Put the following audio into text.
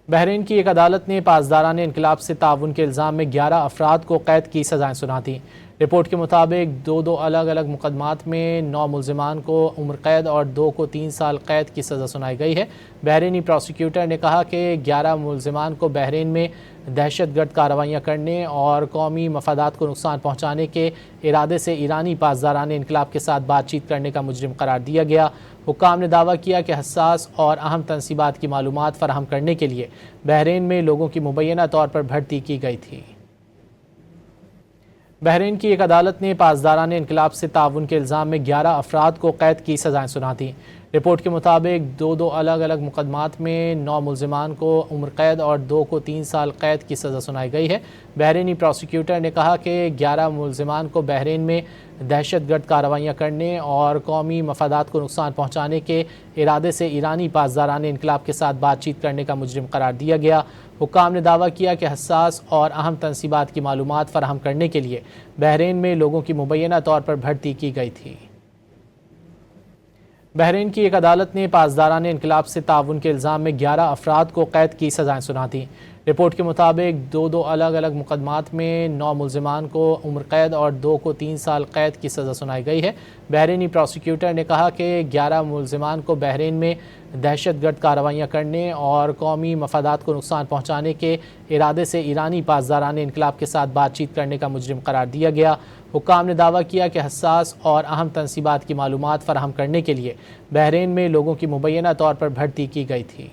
بحرین کی ایک عدالت نے پاسداران انقلاب سے تعاون کے الزام میں 11 افراد کو قید کی سزائیں سنا دیں۔ رپورٹ کے مطابق دو الگ الگ مقدمات میں 9 ملزمان کو عمر قید اور 2 کو 3 سال قید کی سزا سنائی گئی ہے۔ بحرینی پروسیکیوٹر نے کہا کہ 11 ملزمان کو بحرین میں دہشت گرد کارروائیاں کرنے اور قومی مفادات کو نقصان پہنچانے کے ارادے سے ایرانی پاسداران انقلاب کے ساتھ بات چیت کرنے کا مجرم قرار دیا گیا۔ حکام نے دعویٰ کیا کہ حساس اور اہم تنصیبات کی معلومات فراہم کرنے کے لیے بحرین میں لوگوں کی مبینہ طور پر بھرتی کی گئی تھی۔ بحرین کی ایک عدالت نے پاسداران انقلاب سے تعاون کے الزام میں 11 افراد کو قید کی سزائیں سنا دیں۔ رپورٹ کے مطابق دو الگ الگ مقدمات میں 9 ملزمان کو عمر قید اور 2 کو 3 سال قید کی سزا سنائی گئی ہے۔ بحرینی پروسیکیوٹر نے کہا کہ 11 ملزمان کو بحرین میں دہشت گرد کارروائیاں کرنے اور قومی مفادات کو نقصان پہنچانے کے ارادے سے ایرانی پاسداران انقلاب کے ساتھ بات چیت کرنے کا مجرم قرار دیا گیا۔ حکام نے دعویٰ کیا کہ حساس اور اہم تنصیبات کی معلومات فراہم کرنے کے لیے بحرین میں لوگوں کی مبینہ طور پر بھرتی کی گئی تھی۔ بحرین کی ایک عدالت نے پاسداران انقلاب سے تعاون کے الزام میں 11 افراد کو قید کی سزائیں سنا دیں۔ رپورٹ کے مطابق دو الگ الگ مقدمات میں 9 ملزمان کو عمر قید اور 2 کو 3 سال قید کی سزا سنائی گئی ہے۔ بحرینی پروسیکیوٹر نے کہا کہ 11 ملزمان کو بحرین میں دہشت گرد کارروائیاں کرنے اور قومی مفادات کو نقصان پہنچانے کے ارادے سے ایرانی پاسداران انقلاب کے ساتھ بات چیت کرنے کا مجرم قرار دیا گیا۔ حکام نے دعویٰ کیا کہ حساس اور اہم تنصیبات کی معلومات فراہم کرنے کے لیے بحرین میں لوگوں کی مبینہ طور پر بھرتی کی گئی تھی۔